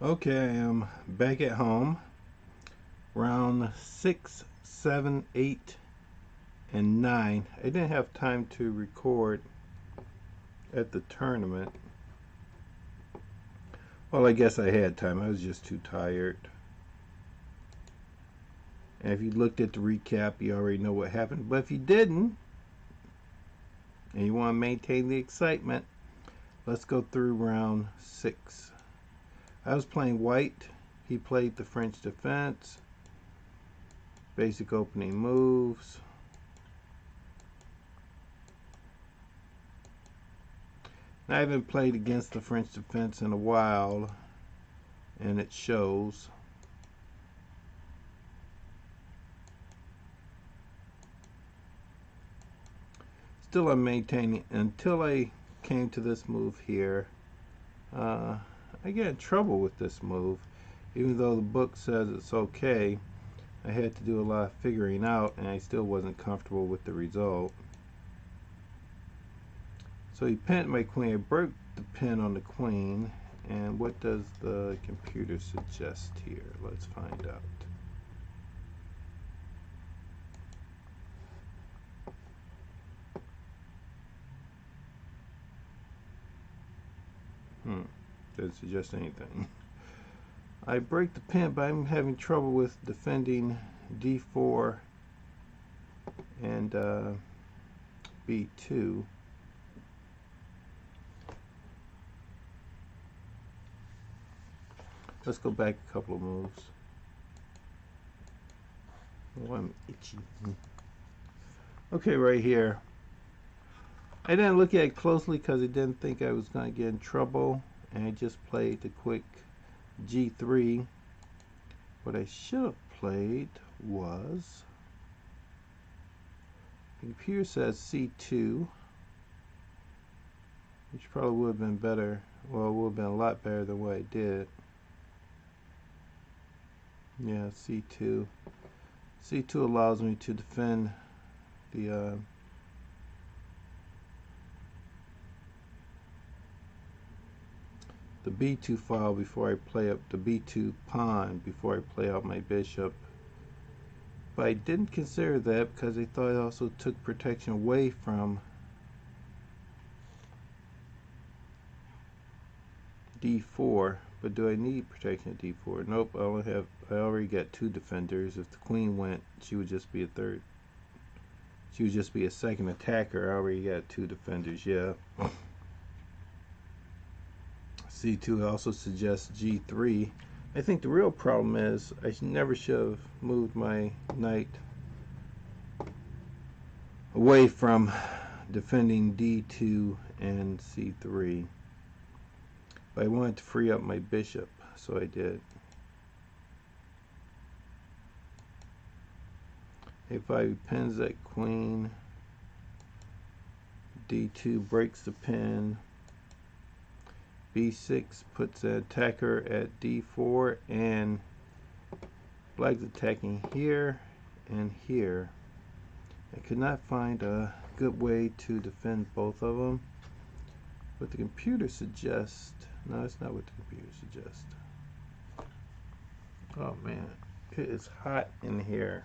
Okay, I am back at home. Round 6, 7, 8, and 9. I didn't have time to record at the tournament. Well, I guess I had time. I was just too tired. And if you looked at the recap, you already know what happened. But if you didn't, and you want to maintain the excitement, let's go through round 6. I was playing white. He played the French defense. Basic opening moves. I haven't played against the French defense in a while, and it shows. Still, I'm maintaining until I came to this move here. I get in trouble with this move, even though the book says it's okay. I had to do a lot of figuring out, and I still wasn't comfortable with the result. So he pinned my queen. I broke the pin on the queen. And what does the computer suggest here? Let's find out. Doesn't suggest anything. I break the pin, but I'm having trouble with defending d4 and b2. Let's go back a couple of moves. Oh, I'm itchy. Okay, right here. I didn't look at it closely because I didn't think I was going to get in trouble, and I just played the quick g3. What I should have played was, the computer says c2, which probably would have been better. Well, it would have been a lot better than what I did. Yeah, c2. c2 allows me to defend the b2 file before I play up the b2 pawn, before I play out my bishop. But I didn't consider that because I thought it also took protection away from d4. But do I need protection at d4? Nope, I already got 2 defenders. If the queen went, she would just be a third. She would just be a second attacker. I already got 2 defenders, yeah. c2 also suggests g3. I think the real problem is I never should have moved my knight away from defending d2 and c3. But I wanted to free up my bishop, so I did. a5 pins that queen. d2 breaks the pin. b6 puts an attacker at d4, and black's attacking here and here. I could not find a good way to defend both of them. What the computer suggests, no, it's not what the computer suggests. Oh man, it is hot in here.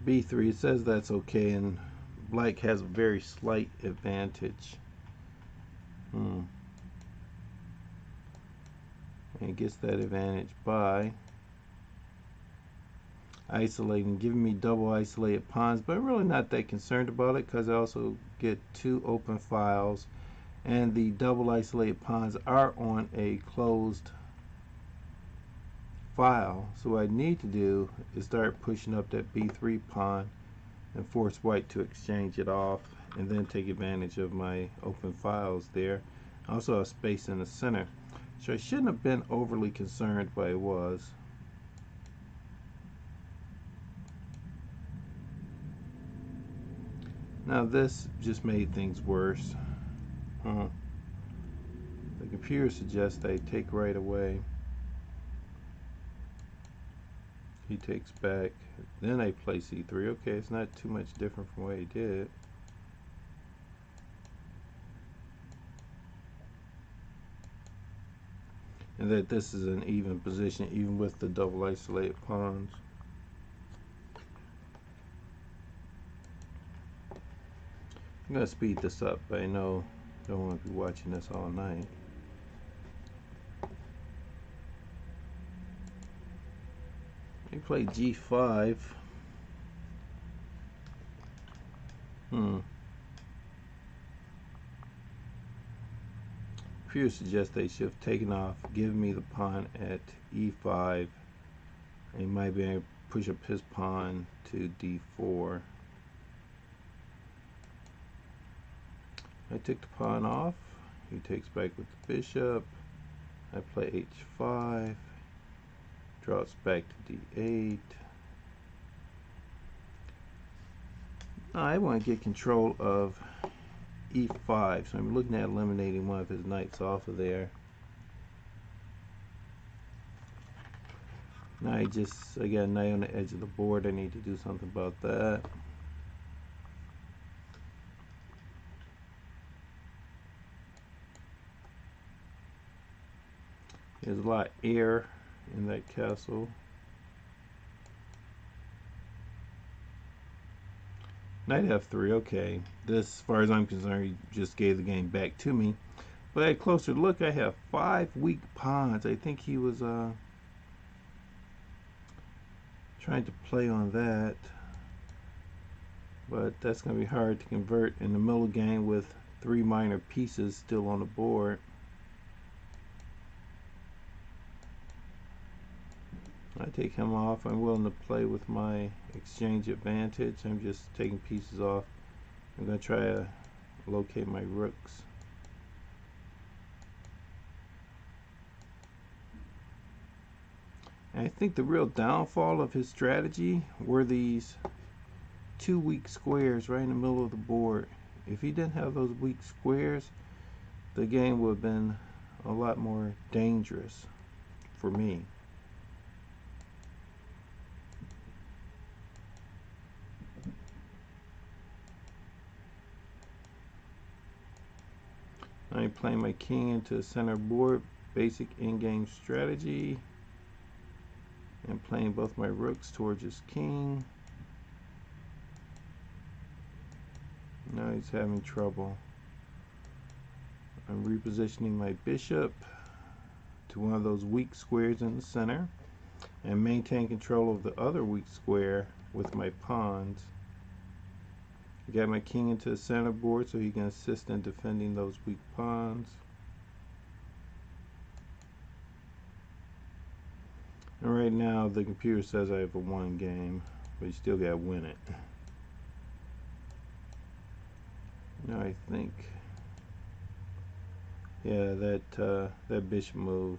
b3, it says that's okay, and black has a very slight advantage. And it gets that advantage by isolating, giving me double isolated pawns, but I'm really not that concerned about it because I also get 2 open files, and the double isolated pawns are on a closed file. So what I need to do is start pushing up that b3 pawn and force white to exchange it off, and then take advantage of my open files there. I also have space in the center, so I shouldn't have been overly concerned, but I was. Now this just made things worse. The computer suggests I take right away. He takes back. Then I play c3. Okay, it's not too much different from what I did. and that this is an even position even with the double isolated pawns. I'm going to speed this up, but I know I don't want to be watching this all night. He played G5. Few suggest they should have taken off, given me the pawn at E5. And he might be able to push up his pawn to D4. I took the pawn off. He takes back with the bishop. I play H5. Draws back to D8. Now I want to get control of E5, so I'm looking at eliminating one of his knights off of there. Now I got a knight on the edge of the board. I need to do something about that. There's a lot of air in that castle. Knight F3, okay. This, as far as I'm concerned, he just gave the game back to me. But at a closer look, I have 5 weak pawns. I think he was trying to play on that. But that's going to be hard to convert in the middle game with 3 minor pieces still on the board. I take him off. I'm willing to play with my exchange advantage. I'm just taking pieces off. I'm going to try to locate my rooks. And I think the real downfall of his strategy were these 2 weak squares right in the middle of the board. If he didn't have those weak squares, the game would have been a lot more dangerous for me. I'm playing my king into the center board, basic in-game strategy, and playing both my rooks towards his king. Now he's having trouble. I'm repositioning my bishop to one of those weak squares in the center and maintain control of the other weak square with my pawns. I got my king into the center board so he can assist in defending those weak pawns. And right now the computer says I have a 1 game, but you still gotta win it. Now I think, yeah, that bishop move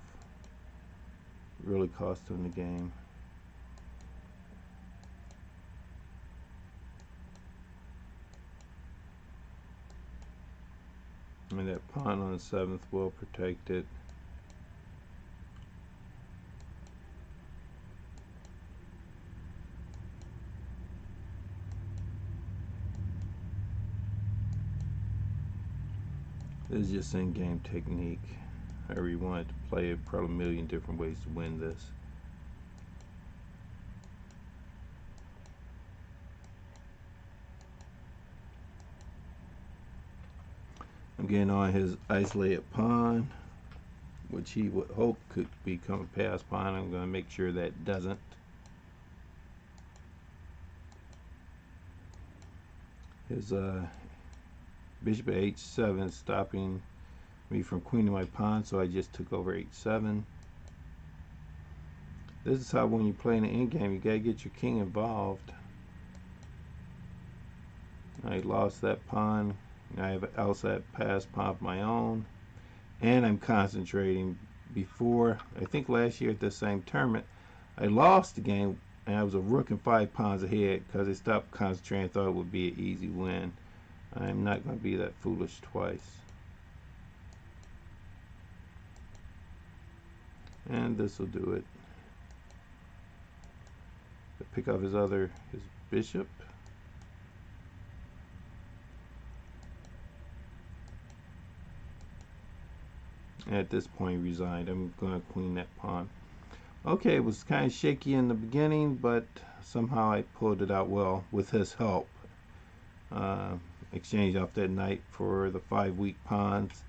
really cost him the game. And that pawn on the 7th well protected. This is just in-game technique. However you wanted to play it, probably a million different ways to win this. I'm getting on his isolated pawn, which he would hope could become a pass pawn. I'm going to make sure that doesn't. His bishop at h7 stopping me from queening my pawn, so I just took over h7. This is how, when you play in the endgame, you gotta get your king involved. I lost that pawn. I have an outside pass pawn of my own, and I'm concentrating. Before, I think last year at the same tournament, I lost the game and I was a rook and 5 pawns ahead because I stopped concentrating. I thought it would be an easy win. I'm not going to be that foolish twice. And this will do it. Pick up his bishop. And at this point, he resigned. I'm going to queen that pawn. Okay, it was kind of shaky in the beginning, but somehow I pulled it out well with his help. Exchange off that knight for the 5 weak pawns.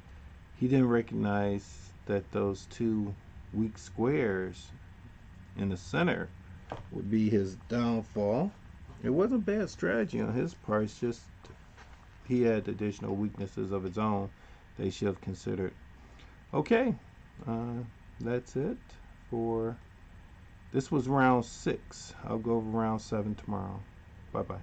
He didn't recognize that those 2 weak squares in the center would be his downfall. It wasn't bad strategy on his part. It's just he had additional weaknesses of his own they should have considered. Okay, that's it for this was round 6. I'll go over round 7 tomorrow. Bye bye.